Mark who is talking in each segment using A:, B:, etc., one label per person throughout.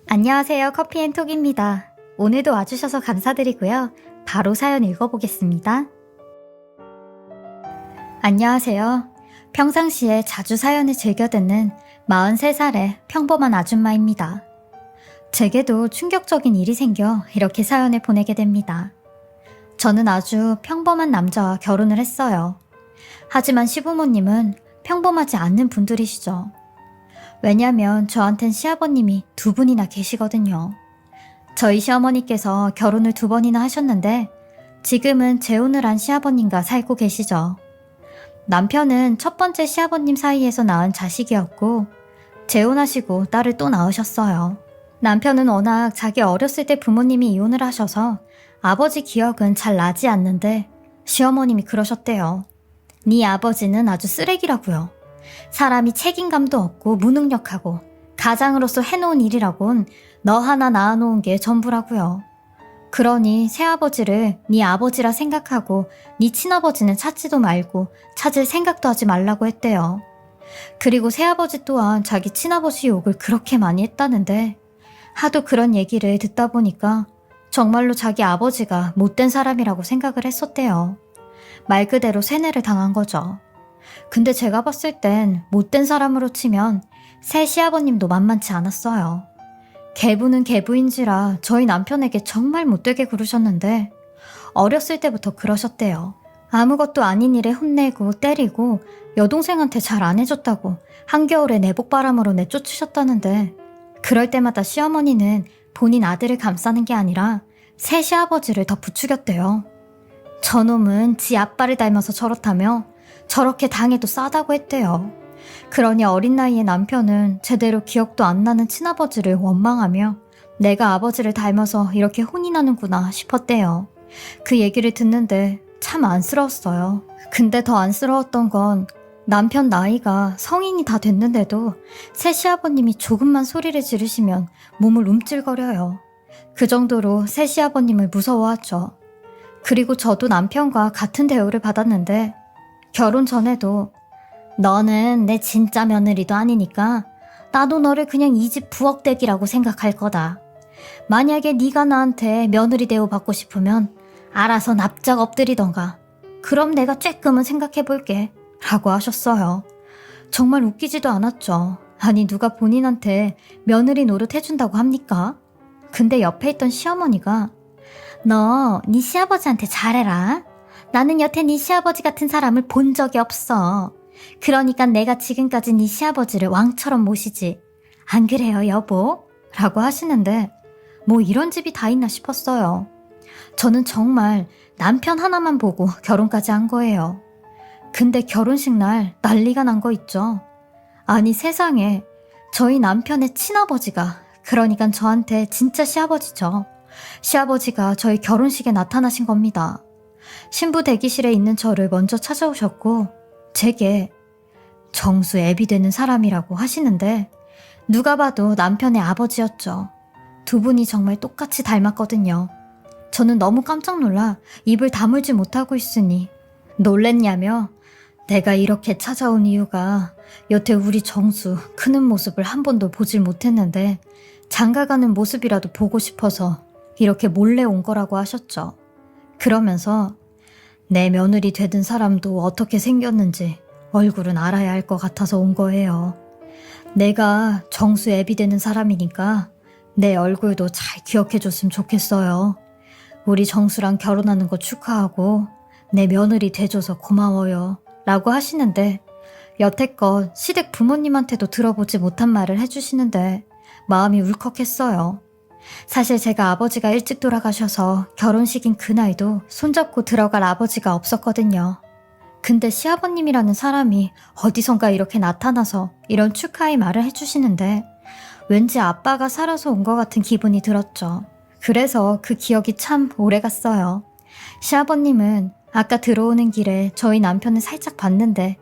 A: 안녕하세요. 커피앤톡입니다. 오늘도 와주셔서 감사드리고요. 바로 사연 읽어보겠습니다. 안녕하세요. 평상시에 자주 사연을 즐겨 듣는 43살의 평범한 아줌마입니다. 제게도 충격적인 일이 생겨 이렇게 사연을 보내게 됩니다. 저는 아주 평범한 남자와 결혼을 했어요. 하지만 시부모님은 평범하지 않는 분들이시죠. 왜냐면 저한텐 시아버님이 두 분이나 계시거든요. 저희 시어머니께서 결혼을 2번이나 하셨는데 지금은 재혼을 한 시아버님과 살고 계시죠. 남편은 첫 번째 시아버님 사이에서 낳은 자식이었고 재혼하시고 딸을 또 낳으셨어요. 남편은 워낙 자기 어렸을 때 부모님이 이혼을 하셔서 아버지 기억은 잘 나지 않는데 시어머님이 그러셨대요. 네 아버지는 아주 쓰레기라고요. 사람이 책임감도 없고 무능력하고 가장으로서 해놓은 일이라곤 너 하나 낳아놓은 게 전부라고요. 그러니 새아버지를 네 아버지라 생각하고 네 친아버지는 찾지도 말고 찾을 생각도 하지 말라고 했대요. 그리고 새아버지 또한 자기 친아버지 욕을 그렇게 많이 했다는데 하도 그런 얘기를 듣다 보니까 정말로 자기 아버지가 못된 사람이라고 생각을 했었대요. 말 그대로 세뇌를 당한 거죠. 근데 제가 봤을 땐 못된 사람으로 치면 새 시아버님도 만만치 않았어요. 계부는 계부인지라 저희 남편에게 정말 못되게 구르셨는데 어렸을 때부터 그러셨대요. 아무것도 아닌 일에 혼내고 때리고 여동생한테 잘 안 해줬다고 한겨울에 내복바람으로 내쫓으셨다는데 그럴 때마다 시어머니는 본인 아들을 감싸는 게 아니라 새 시아버지를 더 부추겼대요. 저놈은 지 아빠를 닮아서 저렇다며 저렇게 당해도 싸다고 했대요. 그러니 어린 나이에 남편은 제대로 기억도 안 나는 친아버지를 원망하며 내가 아버지를 닮아서 이렇게 혼이 나는구나 싶었대요. 그 얘기를 듣는데 참 안쓰러웠어요. 근데 더 안쓰러웠던 건 남편 나이가 성인이 다 됐는데도 새 시아버님이 조금만 소리를 지르시면 몸을 움찔거려요. 그 정도로 새 시아버님을 무서워하죠. 그리고 저도 남편과 같은 대우를 받았는데 결혼 전에도 너는 내 진짜 며느리도 아니니까 나도 너를 그냥 이 집 부엌댁이라고 생각할 거다. 만약에 네가 나한테 며느리 대우 받고 싶으면 알아서 납작 엎드리던가. 그럼 내가 쬐끔은 생각해볼게 라고 하셨어요. 정말 웃기지도 않았죠. 아니 누가 본인한테 며느리 노릇 해준다고 합니까? 근데 옆에 있던 시어머니가 너 네 시아버지한테 잘해라. 나는 여태 네 시아버지 같은 사람을 본 적이 없어. 그러니까 내가 지금까지 네 시아버지를 왕처럼 모시지. 안 그래요 여보? 라고 하시는데 뭐 이런 집이 다 있나 싶었어요. 저는 정말 남편 하나만 보고 결혼까지 한 거예요. 근데 결혼식 날 난리가 난 거 있죠. 아니 세상에 저희 남편의 친아버지가 그러니까 저한테 진짜 시아버지죠. 시아버지가 저희 결혼식에 나타나신 겁니다. 신부 대기실에 있는 저를 먼저 찾아오셨고 제게 정수 애비 되는 사람이라고 하시는데 누가 봐도 남편의 아버지였죠. 두 분이 정말 똑같이 닮았거든요. 저는 너무 깜짝 놀라 입을 다물지 못하고 있으니 놀랬냐며 내가 이렇게 찾아온 이유가 여태 우리 정수 크는 모습을 한 번도 보질 못했는데 장가가는 모습이라도 보고 싶어서 이렇게 몰래 온 거라고 하셨죠. 그러면서 내 며느리 되든 사람도 어떻게 생겼는지 얼굴은 알아야 할 것 같아서 온 거예요. 내가 정수 애비 되는 사람이니까 내 얼굴도 잘 기억해줬으면 좋겠어요. 우리 정수랑 결혼하는 거 축하하고 내 며느리 돼줘서 고마워요 라고 하시는데 여태껏 시댁 부모님한테도 들어보지 못한 말을 해주시는데 마음이 울컥했어요. 사실 제가 아버지가 일찍 돌아가셔서 결혼식인 그날도 손잡고 들어갈 아버지가 없었거든요. 근데 시아버님이라는 사람이 어디선가 이렇게 나타나서 이런 축하의 말을 해주시는데 왠지 아빠가 살아서 온 것 같은 기분이 들었죠. 그래서 그 기억이 참 오래갔어요. 시아버님은 아까 들어오는 길에 저희 남편을 살짝 봤는데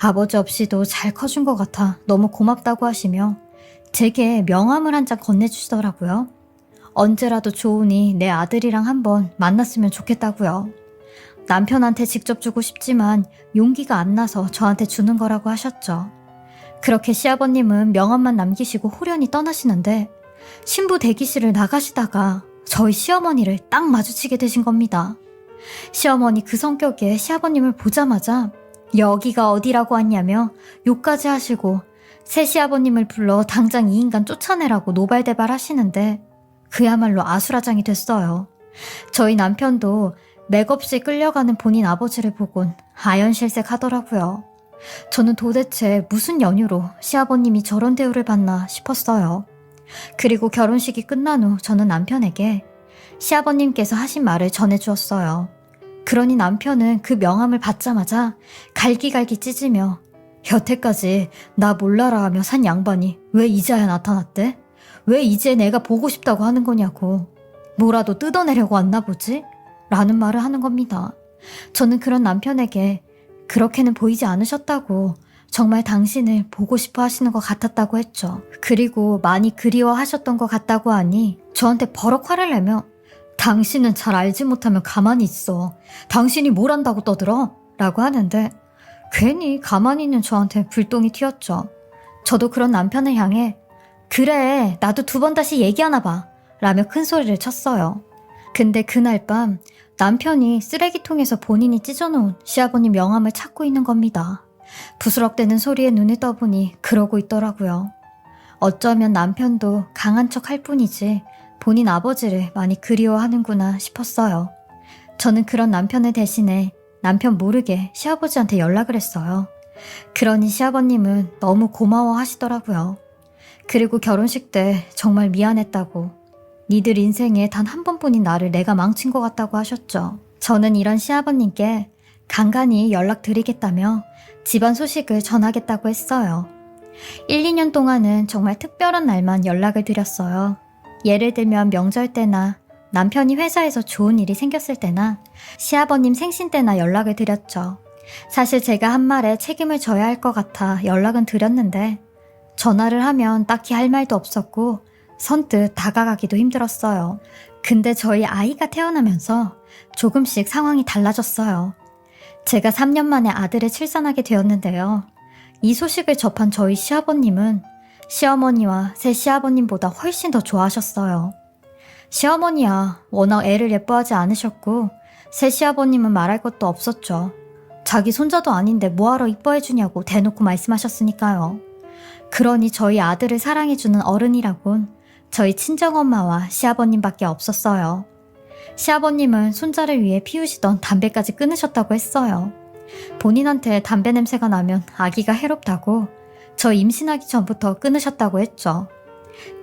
A: 아버지 없이도 잘 커준 것 같아 너무 고맙다고 하시며 제게 명함을 한 장 건네주시더라고요. 언제라도 좋으니 내 아들이랑 한번 만났으면 좋겠다고요. 남편한테 직접 주고 싶지만 용기가 안 나서 저한테 주는 거라고 하셨죠. 그렇게 시아버님은 명함만 남기시고 호련히 떠나시는데 신부 대기실을 나가시다가 저희 시어머니를 딱 마주치게 되신 겁니다. 시어머니 그 성격에 시아버님을 보자마자 여기가 어디라고 왔냐며 욕까지 하시고 새 시아버님을 불러 당장 이 인간 쫓아내라고 노발대발 하시는데 그야말로 아수라장이 됐어요. 저희 남편도 맥없이 끌려가는 본인 아버지를 보곤 아연실색 하더라고요. 저는 도대체 무슨 연유로 시아버님이 저런 대우를 받나 싶었어요. 그리고 결혼식이 끝난 후 저는 남편에게 시아버님께서 하신 말을 전해주었어요. 그러니 남편은 그 명함을 받자마자 갈기갈기 찢으며 여태까지 나 몰라라 하며 산 양반이 왜 이제야 나타났대? 왜 이제 내가 보고 싶다고 하는 거냐고. 뭐라도 뜯어내려고 왔나 보지? 라는 말을 하는 겁니다. 저는 그런 남편에게 그렇게는 보이지 않으셨다고, 정말 당신을 보고 싶어 하시는 것 같았다고 했죠. 그리고 많이 그리워하셨던 것 같다고 하니 저한테 버럭 화를 내며 당신은 잘 알지 못하면 가만히 있어. 당신이 뭘 안다고 떠들어? 라고 하는데 괜히 가만히 있는 저한테 불똥이 튀었죠. 저도 그런 남편을 향해 그래, 나도 2번 다시 얘기하나 봐 라며 큰 소리를 쳤어요. 근데 그날 밤 남편이 쓰레기통에서 본인이 찢어놓은 시아버님 명함을 찾고 있는 겁니다. 부스럭대는 소리에 눈을 떠보니 그러고 있더라고요. 어쩌면 남편도 강한 척 할 뿐이지 본인 아버지를 많이 그리워하는구나 싶었어요. 저는 그런 남편을 대신해 남편 모르게 시아버지한테 연락을 했어요. 그러니 시아버님은 너무 고마워하시더라고요. 그리고 결혼식 때 정말 미안했다고, 니들 인생에 단 한 번뿐인 나를 내가 망친 것 같다고 하셨죠. 저는 이런 시아버님께 간간히 연락드리겠다며 집안 소식을 전하겠다고 했어요. 1, 2년 동안은 정말 특별한 날만 연락을 드렸어요. 예를 들면 명절 때나 남편이 회사에서 좋은 일이 생겼을 때나 시아버님 생신 때나 연락을 드렸죠. 사실 제가 한 말에 책임을 져야 할 것 같아 연락은 드렸는데 전화를 하면 딱히 할 말도 없었고 선뜻 다가가기도 힘들었어요. 근데 저희 아이가 태어나면서 조금씩 상황이 달라졌어요. 제가 3년 만에 아들을 출산하게 되었는데요. 이 소식을 접한 저희 시아버님은 시어머니와 새 시아버님보다 훨씬 더 좋아하셨어요. 시어머니야 워낙 애를 예뻐하지 않으셨고 새 시아버님은 말할 것도 없었죠. 자기 손자도 아닌데 뭐하러 이뻐해주냐고 대놓고 말씀하셨으니까요. 그러니 저희 아들을 사랑해주는 어른이라곤 저희 친정엄마와 시아버님밖에 없었어요. 시아버님은 손자를 위해 피우시던 담배까지 끊으셨다고 했어요. 본인한테 담배 냄새가 나면 아기가 해롭다고 저 임신하기 전부터 끊으셨다고 했죠.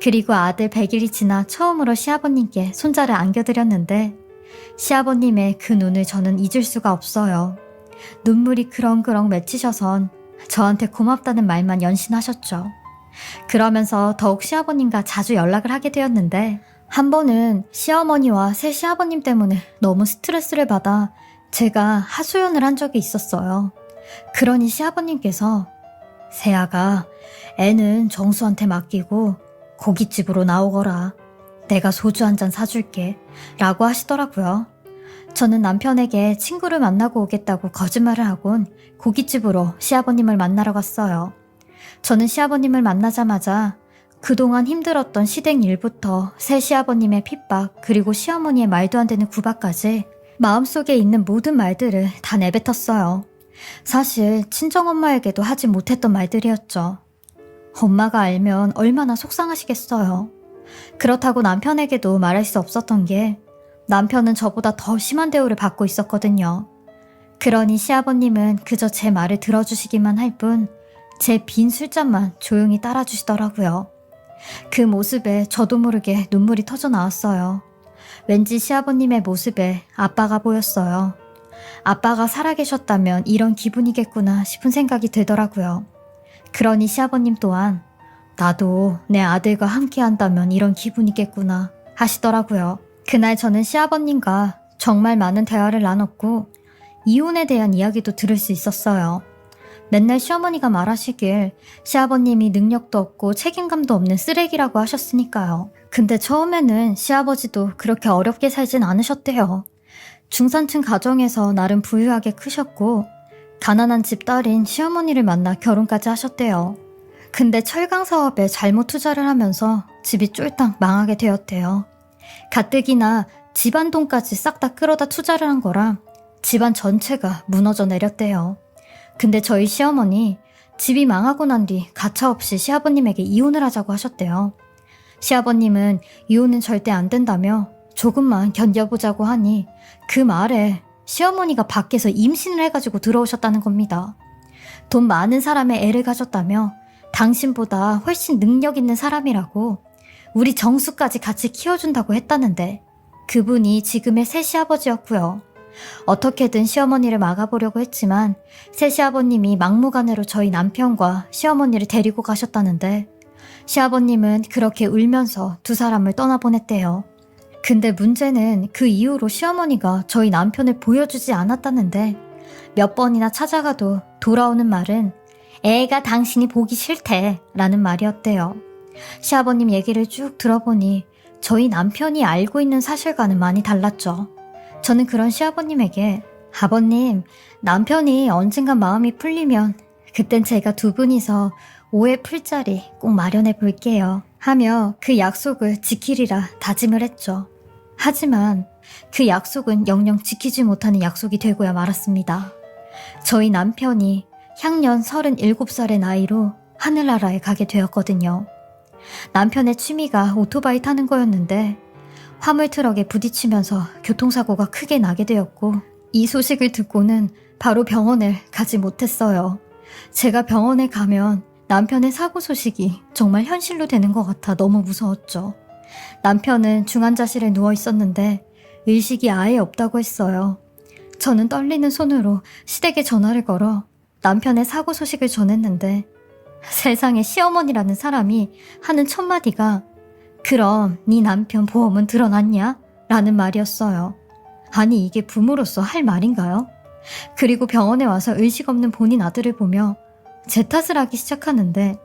A: 그리고 아들 100일이 지나 처음으로 시아버님께 손자를 안겨드렸는데 시아버님의 그 눈을 저는 잊을 수가 없어요. 눈물이 그렁그렁 맺히셔선 저한테 고맙다는 말만 연신하셨죠. 그러면서 더욱 시아버님과 자주 연락을 하게 되었는데 한 번은 시어머니와 새 시아버님 때문에 너무 스트레스를 받아 제가 하소연을 한 적이 있었어요. 그러니 시아버님께서 새아가 애는 정수한테 맡기고 고깃집으로 나오거라. 내가 소주 한 잔 사줄게 라고 하시더라고요. 저는 남편에게 친구를 만나고 오겠다고 거짓말을 하곤 고깃집으로 시아버님을 만나러 갔어요. 저는 시아버님을 만나자마자 그동안 힘들었던 시댁 일부터 새 시아버님의 핍박 그리고 시어머니의 말도 안 되는 구박까지 마음속에 있는 모든 말들을 다 내뱉었어요. 사실 친정엄마에게도 하지 못했던 말들이었죠. 엄마가 알면 얼마나 속상하시겠어요. 그렇다고 남편에게도 말할 수 없었던 게 남편은 저보다 더 심한 대우를 받고 있었거든요. 그러니 시아버님은 그저 제 말을 들어주시기만 할 뿐 제 빈 술잔만 조용히 따라주시더라고요. 그 모습에 저도 모르게 눈물이 터져 나왔어요. 왠지 시아버님의 모습에 아빠가 보였어요. 아빠가 살아계셨다면 이런 기분이겠구나 싶은 생각이 들더라고요. 그러니 시아버님 또한 나도 내 아들과 함께 한다면 이런 기분이겠구나 하시더라고요. 그날 저는 시아버님과 정말 많은 대화를 나눴고 이혼에 대한 이야기도 들을 수 있었어요. 맨날 시어머니가 말하시길 시아버님이 능력도 없고 책임감도 없는 쓰레기라고 하셨으니까요. 근데 처음에는 시아버지도 그렇게 어렵게 살진 않으셨대요. 중산층 가정에서 나름 부유하게 크셨고 가난한 집딸인 시어머니를 만나 결혼까지 하셨대요. 근데 철강 사업에 잘못 투자를 하면서 집이 쫄딱 망하게 되었대요. 가뜩이나 집안 돈까지 싹 다 끌어다 투자를 한 거라 집안 전체가 무너져 내렸대요. 근데 저희 시어머니 집이 망하고 난 뒤 가차없이 시아버님에게 이혼을 하자고 하셨대요. 시아버님은 이혼은 절대 안 된다며 조금만 견뎌보자고 하니 그 말에 시어머니가 밖에서 임신을 해가지고 들어오셨다는 겁니다. 돈 많은 사람의 애를 가졌다며 당신보다 훨씬 능력 있는 사람이라고 우리 정수까지 같이 키워준다고 했다는데 그분이 지금의 새 시아버지였고요. 어떻게든 시어머니를 막아보려고 했지만 새 시아버님이 막무가내로 저희 남편과 시어머니를 데리고 가셨다는데 시아버님은 그렇게 울면서 두 사람을 떠나보냈대요. 근데 문제는 그 이후로 시어머니가 저희 남편을 보여주지 않았다는데 몇 번이나 찾아가도 돌아오는 말은 애가 당신이 보기 싫대 라는 말이었대요. 시아버님 얘기를 쭉 들어보니 저희 남편이 알고 있는 사실과는 많이 달랐죠. 저는 그런 시아버님에게 아버님, 남편이 언젠가 마음이 풀리면 그땐 제가 두 분이서 오해 풀 자리 꼭 마련해 볼게요 하며 그 약속을 지키리라 다짐을 했죠. 하지만 그 약속은 영영 지키지 못하는 약속이 되고야 말았습니다. 저희 남편이 향년 37살의 나이로 하늘나라에 가게 되었거든요. 남편의 취미가 오토바이 타는 거였는데 화물트럭에 부딪히면서 교통사고가 크게 나게 되었고 이 소식을 듣고는 바로 병원을 가지 못했어요. 제가 병원에 가면 남편의 사고 소식이 정말 현실로 되는 것 같아 너무 무서웠죠. 남편은 중환자실에 누워 있었는데 의식이 아예 없다고 했어요. 저는 떨리는 손으로 시댁에 전화를 걸어 남편의 사고 소식을 전했는데 세상에 시어머니라는 사람이 하는 첫 마디가 그럼 네 남편 보험은 드러났냐? 라는 말이었어요. 아니 이게 부모로서 할 말인가요? 그리고 병원에 와서 의식 없는 본인 아들을 보며 제 탓을 하기 시작하는데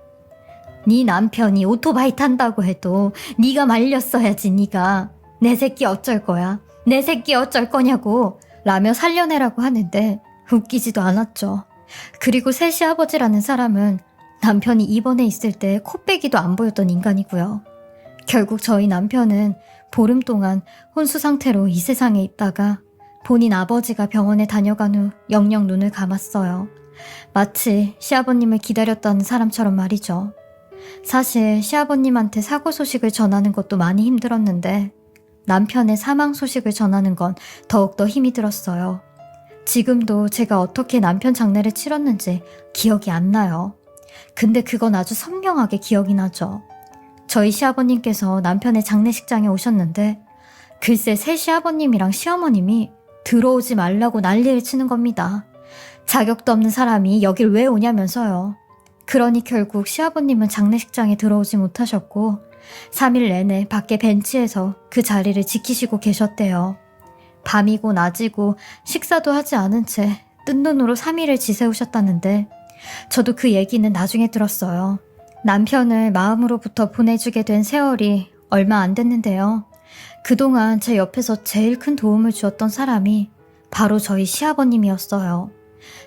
A: 네 남편이 오토바이 탄다고 해도 네가 말렸어야지 네가. 내 새끼 어쩔 거야? 내 새끼 어쩔 거냐고 라며 살려내라고 하는데 웃기지도 않았죠. 그리고 새 시아버지라는 사람은 남편이 입원해 있을 때 코빼기도 안 보였던 인간이고요. 결국 저희 남편은 보름 동안 혼수 상태로 이 세상에 있다가 본인 아버지가 병원에 다녀간 후 영영 눈을 감았어요. 마치 시아버님을 기다렸던 사람처럼 말이죠. 사실 시아버님한테 사고 소식을 전하는 것도 많이 힘들었는데 남편의 사망 소식을 전하는 건 더욱더 힘이 들었어요. 지금도 제가 어떻게 남편 장례를 치렀는지 기억이 안 나요. 근데 그건 아주 선명하게 기억이 나죠. 저희 시아버님께서 남편의 장례식장에 오셨는데 글쎄 새 시아버님이랑 시어머님이 들어오지 말라고 난리를 치는 겁니다. 자격도 없는 사람이 여길 왜 오냐면서요. 그러니 결국 시아버님은 장례식장에 들어오지 못하셨고 3일 내내 밖에 벤치에서 그 자리를 지키시고 계셨대요. 밤이고 낮이고 식사도 하지 않은 채 뜬 눈으로 3일을 지새우셨다는데 저도 그 얘기는 나중에 들었어요. 남편을 마음으로부터 보내주게 된 세월이 얼마 안 됐는데요. 그동안 제 옆에서 제일 큰 도움을 주었던 사람이 바로 저희 시아버님이었어요.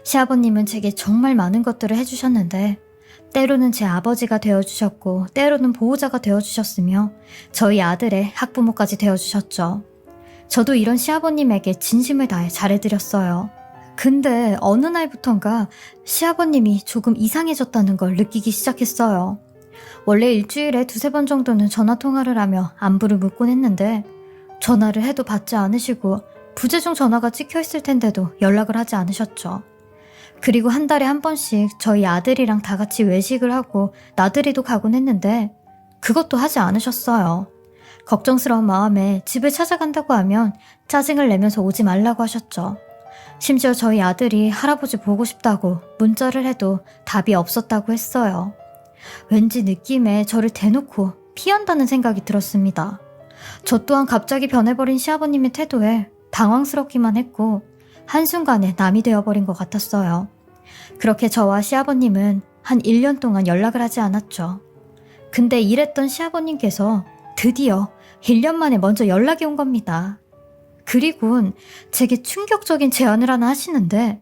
A: 시아버님은 제게 정말 많은 것들을 해주셨는데 때로는 제 아버지가 되어주셨고 때로는 보호자가 되어주셨으며 저희 아들의 학부모까지 되어주셨죠. 저도 이런 시아버님에게 진심을 다해 잘해드렸어요. 근데 어느 날부턴가 시아버님이 조금 이상해졌다는 걸 느끼기 시작했어요. 원래 일주일에 2-3번 정도는 전화통화를 하며 안부를 묻곤 했는데 전화를 해도 받지 않으시고 부재중 전화가 찍혀있을 텐데도 연락을 하지 않으셨죠. 그리고 한 달에 한 번씩 저희 아들이랑 다 같이 외식을 하고 나들이도 가곤 했는데 그것도 하지 않으셨어요. 걱정스러운 마음에 집을 찾아간다고 하면 짜증을 내면서 오지 말라고 하셨죠. 심지어 저희 아들이 할아버지 보고 싶다고 문자를 해도 답이 없었다고 했어요. 왠지 느낌에 저를 대놓고 피한다는 생각이 들었습니다. 저 또한 갑자기 변해버린 시아버님의 태도에 당황스럽기만 했고 한순간에 남이 되어버린 것 같았어요. 그렇게 저와 시아버님은 한 1년 동안 연락을 하지 않았죠. 근데 이랬던 시아버님께서 드디어 1년 만에 먼저 연락이 온 겁니다. 그리곤 제게 충격적인 제안을 하나 하시는데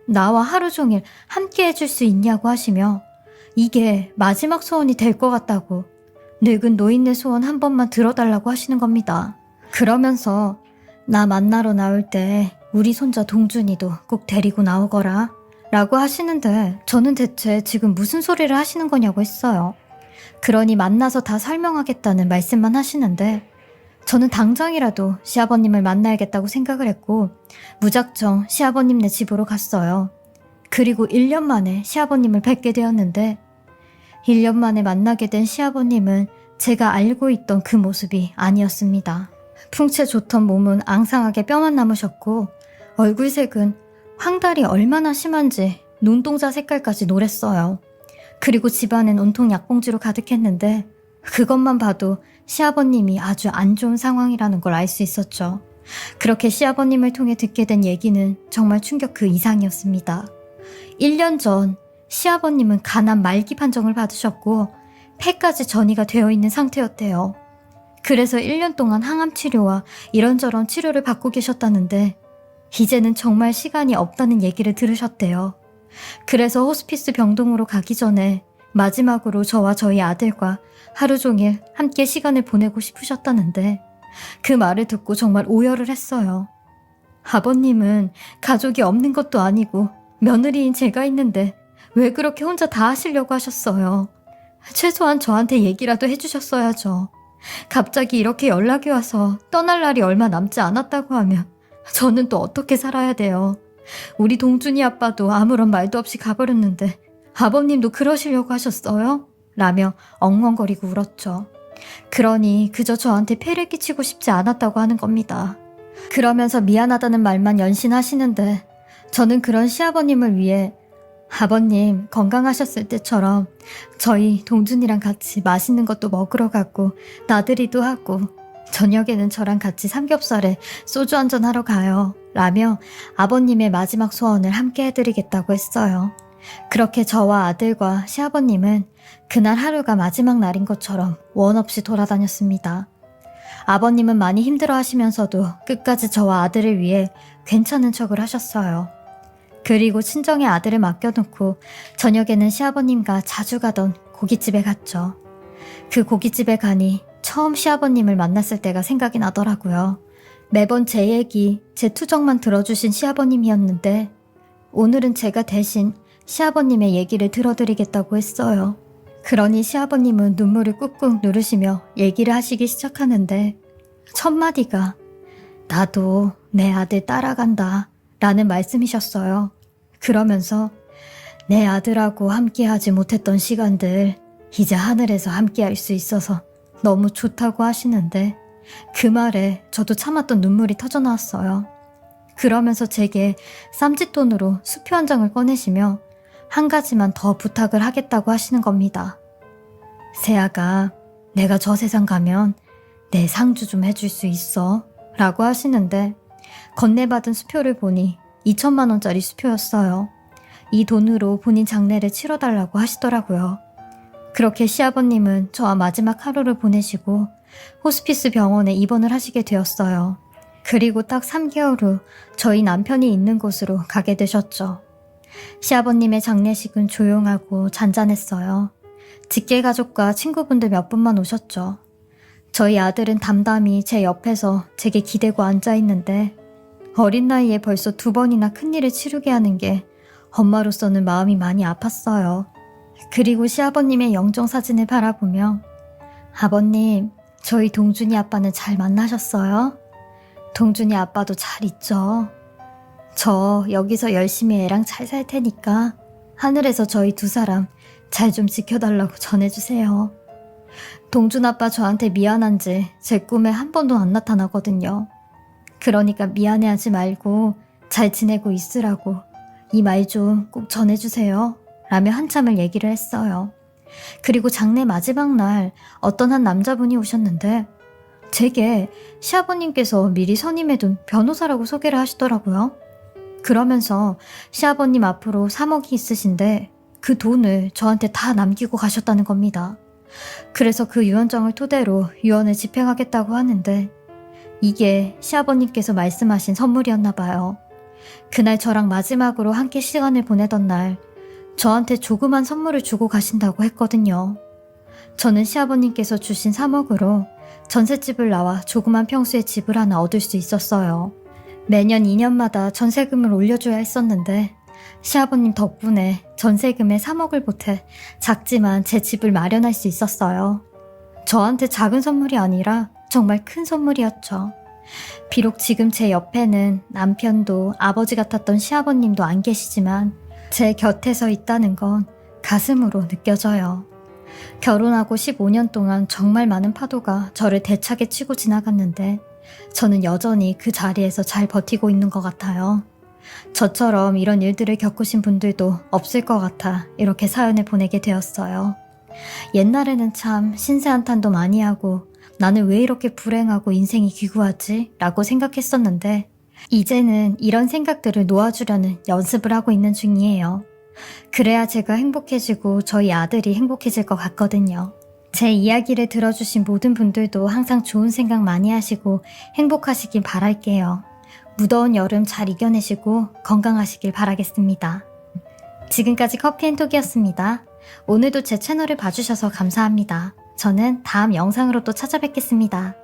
A: 나와 하루 종일 함께 해줄 수 있냐고 하시며 이게 마지막 소원이 될 것 같다고 늙은 노인네 소원 한 번만 들어달라고 하시는 겁니다. 그러면서 나 만나러 나올 때 우리 손자 동준이도 꼭 데리고 나오거라 라고 하시는데 저는 대체 지금 무슨 소리를 하시는 거냐고 했어요. 그러니 만나서 다 설명하겠다는 말씀만 하시는데 저는 당장이라도 시아버님을 만나야겠다고 생각을 했고 무작정 시아버님네 집으로 갔어요. 그리고 1년 만에 시아버님을 뵙게 되었는데 1년 만에 만나게 된 시아버님은 제가 알고 있던 그 모습이 아니었습니다. 풍채 좋던 몸은 앙상하게 뼈만 남으셨고 얼굴색은 황달이 얼마나 심한지 눈동자 색깔까지 노랬어요. 그리고 집안은 온통 약봉지로 가득했는데 그것만 봐도 시아버님이 아주 안 좋은 상황이라는 걸 알 수 있었죠. 그렇게 시아버님을 통해 듣게 된 얘기는 정말 충격 그 이상이었습니다. 1년 전 시아버님은 간암 말기 판정을 받으셨고 폐까지 전이가 되어 있는 상태였대요. 그래서 1년 동안 항암 치료와 이런저런 치료를 받고 계셨다는데 이제는 정말 시간이 없다는 얘기를 들으셨대요. 그래서 호스피스 병동으로 가기 전에 마지막으로 저와 저희 아들과 하루 종일 함께 시간을 보내고 싶으셨다는데 그 말을 듣고 정말 오열을 했어요. 아버님은 가족이 없는 것도 아니고 며느리인 제가 있는데 왜 그렇게 혼자 다 하시려고 하셨어요. 최소한 저한테 얘기라도 해주셨어야죠. 갑자기 이렇게 연락이 와서 떠날 날이 얼마 남지 않았다고 하면 저는 또 어떻게 살아야 돼요. 우리 동준이 아빠도 아무런 말도 없이 가버렸는데 아버님도 그러시려고 하셨어요? 라며 엉엉거리고 울었죠. 그러니 그저 저한테 폐를 끼치고 싶지 않았다고 하는 겁니다. 그러면서 미안하다는 말만 연신하시는데 저는 그런 시아버님을 위해 아버님 건강하셨을 때처럼 저희 동준이랑 같이 맛있는 것도 먹으러 가고 나들이도 하고 저녁에는 저랑 같이 삼겹살에 소주 한잔 하러 가요 라며 아버님의 마지막 소원을 함께 해드리겠다고 했어요. 그렇게 저와 아들과 시아버님은 그날 하루가 마지막 날인 것처럼 원 없이 돌아다녔습니다. 아버님은 많이 힘들어 하시면서도 끝까지 저와 아들을 위해 괜찮은 척을 하셨어요. 그리고 친정의 아들을 맡겨놓고 저녁에는 시아버님과 자주 가던 고깃집에 갔죠. 그 고깃집에 가니 처음 시아버님을 만났을 때가 생각이 나더라고요. 매번 제 얘기, 제 투정만 들어주신 시아버님이었는데 오늘은 제가 대신 시아버님의 얘기를 들어드리겠다고 했어요. 그러니 시아버님은 눈물을 꾹꾹 누르시며 얘기를 하시기 시작하는데 첫 마디가 나도 내 아들 따라간다 라는 말씀이셨어요. 그러면서 내 아들하고 함께하지 못했던 시간들 이제 하늘에서 함께할 수 있어서 너무 좋다고 하시는데 그 말에 저도 참았던 눈물이 터져나왔어요. 그러면서 제게 쌈짓돈으로 수표 한 장을 꺼내시며 한 가지만 더 부탁을 하겠다고 하시는 겁니다. 세아가 내가 저 세상 가면 내 상주 좀 해줄 수 있어? 라고 하시는데 건네받은 수표를 보니 2천만 원짜리 수표였어요. 이 돈으로 본인 장례를 치러달라고 하시더라고요. 그렇게 시아버님은 저와 마지막 하루를 보내시고 호스피스 병원에 입원을 하시게 되었어요. 그리고 딱 3개월 후 저희 남편이 있는 곳으로 가게 되셨죠. 시아버님의 장례식은 조용하고 잔잔했어요. 직계가족과 친구분들 몇 분만 오셨죠. 저희 아들은 담담히 제 옆에서 제게 기대고 앉아있는데 어린 나이에 벌써 2번이나 큰일을 치르게 하는 게 엄마로서는 마음이 많이 아팠어요. 그리고 시아버님의 영정사진을 바라보며 아버님, 저희 동준이 아빠는 잘 만나셨어요? 동준이 아빠도 잘 있죠? 저 여기서 열심히 애랑 잘 살 테니까 하늘에서 저희 2사람 잘 좀 지켜달라고 전해주세요. 동준 아빠 저한테 미안한지 제 꿈에 한 번도 안 나타나거든요. 그러니까 미안해하지 말고 잘 지내고 있으라고 이 말 좀 꼭 전해주세요. 라며 한참을 얘기를 했어요. 그리고 장례 마지막 날 어떤 한 남자분이 오셨는데 제게 시아버님께서 미리 선임해둔 변호사라고 소개를 하시더라고요. 그러면서 시아버님 앞으로 3억이 있으신데 그 돈을 저한테 다 남기고 가셨다는 겁니다. 그래서 그 유언장을 토대로 유언을 집행하겠다고 하는데 이게 시아버님께서 말씀하신 선물이었나 봐요. 그날 저랑 마지막으로 함께 시간을 보내던 날 저한테 조그만 선물을 주고 가신다고 했거든요. 저는 시아버님께서 주신 3억으로 전셋집을 나와 조그만 평수의 집을 하나 얻을 수 있었어요. 매년 2년마다 전세금을 올려줘야 했었는데 시아버님 덕분에 전세금에 3억을 보태 작지만 제 집을 마련할 수 있었어요. 저한테 작은 선물이 아니라 정말 큰 선물이었죠. 비록 지금 제 옆에는 남편도 아버지 같았던 시아버님도 안 계시지만 제 곁에서 있다는 건 가슴으로 느껴져요. 결혼하고 15년 동안 정말 많은 파도가 저를 대차게 치고 지나갔는데 저는 여전히 그 자리에서 잘 버티고 있는 것 같아요. 저처럼 이런 일들을 겪으신 분들도 없을 것 같아 이렇게 사연을 보내게 되었어요. 옛날에는 참 신세한탄도 많이 하고 나는 왜 이렇게 불행하고 인생이 기구하지? 라고 생각했었는데 이제는 이런 생각들을 놓아주려는 연습을 하고 있는 중이에요. 그래야 제가 행복해지고 저희 아들이 행복해질 것 같거든요. 제 이야기를 들어주신 모든 분들도 항상 좋은 생각 많이 하시고 행복하시길 바랄게요. 무더운 여름 잘 이겨내시고 건강하시길 바라겠습니다. 지금까지 커피앤톡이었습니다. 오늘도 제 채널을 봐주셔서 감사합니다. 저는 다음 영상으로 또 찾아뵙겠습니다.